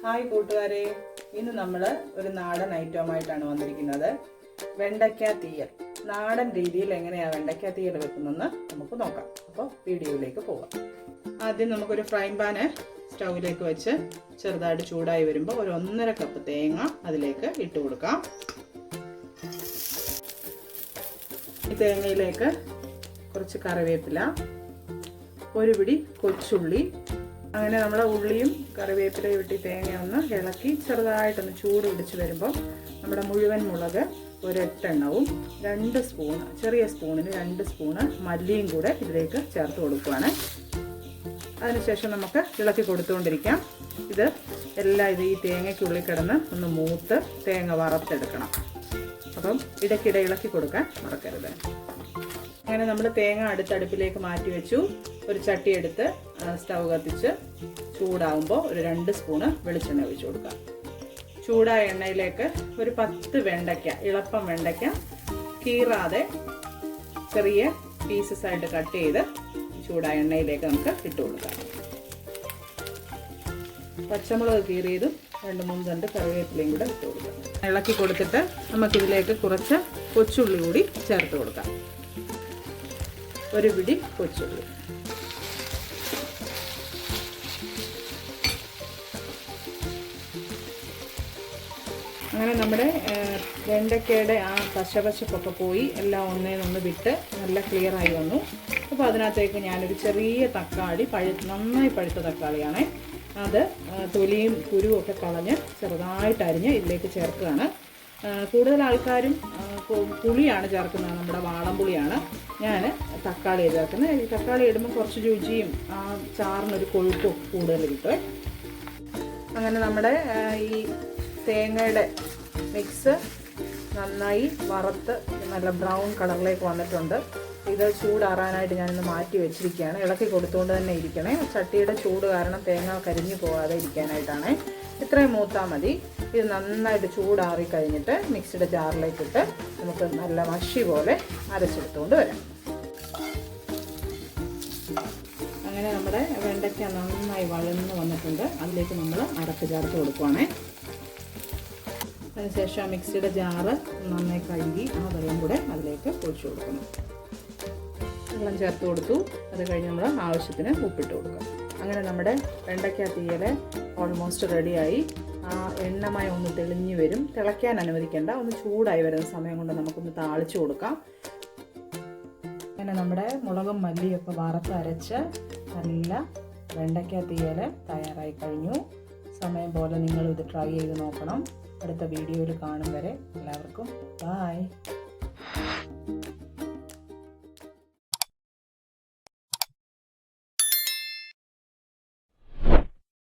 Hi കൂട്ടുകാരെ, ഇന്ന് നമ്മൾ ഒരു നാടൻ ഐറ്റമായിട്ടാണ് വന്നിരിക്കുന്നത്. വെണ്ടയ്ക്ക തീയൽ. നാടൻ രീതിയിൽ എങ്ങനെയാണ് വെണ്ടയ്ക്ക തീയൽ വെക്കുന്നതെന്ന് നമുക്ക് നോക്കാം. അപ്പോൾ വീഡിയോയിലേക്ക് പോകാം. ആദ്യം നമുക്കൊരു ഫ്രൈ പാന് സ്റ്റൗവിലേക്ക് വെച്ച് ചെറുതായിട്ട് ചൂടായി വരുമ്പോൾ ഒരു 1.5 കപ്പ് തേങ്ങ അതിലേക്ക് ഇട്ട് കൊടുക്കാം. ഈ തേങ്ങയിലേക്ക് കുറച്ച് കറിവേപ്പില, ഒരു പിടി കൊച്ചുള്ളി, അങ്ങനെ നമ്മുടെ ഉള്ളിയും കറിവേപ്പിലയും ഇട്ട് തേങ്ങ ഒന്ന് ഇളക്കി ചെറുതായിട്ടൊന്ന് ചൂട് പിടിച്ച് വരുമ്പോൾ നമ്മുടെ മുഴുവൻ മുളക് ഒരു 8 എണ്ണവും 2 സ്പൂൺ, ചെറിയ സ്പൂണിന് 2 സ്പൂണ് മല്ലിയും കൂടെ ഇതിലേക്ക് ചേർത്ത് കൊടുക്കുകയാണ്. അതിനുശേഷം നമുക്ക് ഇളക്കി കൊടുത്തുകൊണ്ടിരിക്കാം. ഇത് ഈ തേങ്ങയ്ക്കുള്ളിൽ കിടന്ന് ഒന്ന് മൂത്ത് തേങ്ങ വറുത്തെടുക്കണം. അപ്പം ഇടയ്ക്കിടെ ഇളക്കി കൊടുക്കാൻ മറക്കരുത്. അങ്ങനെ നമ്മൾ തേങ്ങ അടുപ്പിലേക്ക് മാറ്റി വെച്ചു. ഒരു ചട്ടി എടുത്ത് സ്റ്റൗ കത്തിച്ച് ചൂടാകുമ്പോൾ ഒരു 2 സ്പൂണ് വെളിച്ചെണ്ണ ഒഴിച്ചു കൊടുക്കാം. ചൂടായ എണ്ണയിലേക്ക് ഒരു 10 വെണ്ടയ്ക്ക, ഇളപ്പം വെണ്ടയ്ക്ക കീറാതെ ചെറിയ പീസസ് ആയിട്ട് കട്ട് ചെയ്ത് ചൂടായ എണ്ണയിലേക്ക് നമുക്ക് ഇട്ട് കൊടുക്കാം. പച്ചമുളക് കീറിയതും 2-3 തണ്ട് കറിവേപ്പിലയും കൂടെ ഇട്ട് കൊടുക്കാം. ഇളക്കി കൊടുത്തിട്ട് നമുക്കിതിലേക്ക് കുറച്ച് കൊച്ചുള്ളി കൂടി ചേർത്ത് കൊടുക്കാം. ഒരു പിടി കൊച്ചുള്ളി. അങ്ങനെ നമ്മുടെ വെണ്ടയ്ക്കയുടെ ആ പച്ചപ്പൊക്കെ പോയി എല്ലാം ഒന്നേന്നൊന്ന് വിട്ട് നല്ല ക്ലിയർ ആയി വന്നു. അപ്പോൾ അതിനകത്തേക്ക് ഞാനൊരു ചെറിയ തക്കാളി, നന്നായി പഴുത്ത തക്കാളിയാണ്, അത് തൊലിയും കുരുവും ഒക്കെ കളഞ്ഞ് ചെറുതായിട്ട് അരിഞ്ഞ് ഇതിലേക്ക് ചേർക്കുകയാണ്. കൂടുതൽ ആൾക്കാരും പുളിയാണ് ചേർക്കുന്നത്, നമ്മുടെ വാളംപുളിയാണ്. ഞാൻ തക്കാളി ചേർക്കുന്നത്. ഈ തക്കാളി ഇടുമ്പോൾ കുറച്ച് രുചിയും ആ ചാറിനൊരു കൊഴുപ്പും കൂടുതൽ കിട്ടും. അങ്ങനെ നമ്മുടെ ഈ തേങ്ങയുടെ മിക്സ് നന്നായി വറുത്ത് നല്ല ബ്രൗൺ കളറിലേക്ക് വന്നിട്ടുണ്ട്. ഇത് ചൂടാറാനായിട്ട് ഞാനിന്ന് മാറ്റി വെച്ചിരിക്കുകയാണ്. ഇളക്കി കൊടുത്തുകൊണ്ട് തന്നെ ഇരിക്കണേ. ചട്ടിയുടെ ചൂട് കാരണം തേങ്ങ കരിഞ്ഞു പോകാതെ ഇരിക്കാനായിട്ടാണ്. ഇത്രയും മൂത്താൽ മതി. ഇത് നന്നായിട്ട് ചൂടാറി കഴിഞ്ഞിട്ട് മിക്സിയുടെ ജാറിലേക്കിട്ട് നമുക്ക് നല്ല മഷി പോലെ അരച്ചെടുത്തുകൊണ്ട് വരാം. അങ്ങനെ നമ്മുടെ വെണ്ടയ്ക്ക നന്നായി വഴന്ന് വന്നിട്ടുണ്ട്. അതിലേക്ക് നമ്മൾ അരപ്പ് ചേർത്ത് കൊടുക്കുവാണേ. അതിനുശേഷം മിക്സിയുടെ ജാറ് നന്നായി കഴുകി ആ വെള്ളം കൂടെ അതിലേക്ക് ഒഴിച്ചു കൊടുക്കണം. വെള്ളം ചേർത്ത് കൊടുത്തു. അത് കഴിഞ്ഞ് നമ്മൾ ആവശ്യത്തിന് ഉപ്പിട്ട് കൊടുക്കാം. അങ്ങനെ നമ്മുടെ വെണ്ടയ്ക്ക തീയൽ ഓൾമോസ്റ്റ് റെഡിയായി. ആ എണ്ണമയം ഒന്ന് തെളിഞ്ഞ് വരും. തിളയ്ക്കാൻ അനുവദിക്കേണ്ട, ഒന്ന് ചൂടായി വരുന്ന സമയം കൊണ്ട് നമുക്കൊന്ന് താളിച്ചു കൊടുക്കാം. അങ്ങനെ നമ്മുടെ മുളകും മല്ലിയൊക്കെ വറുത്തരച്ച് നല്ല വെണ്ടയ്ക്ക തീയൽ തയ്യാറായി കഴിഞ്ഞു. സമയം പോലെ നിങ്ങൾ ഇത് ട്രൈ ചെയ്ത് നോക്കണം. അടുത്ത വീഡിയോയിൽ കാണും വരെ എല്ലാവർക്കും ബൈ.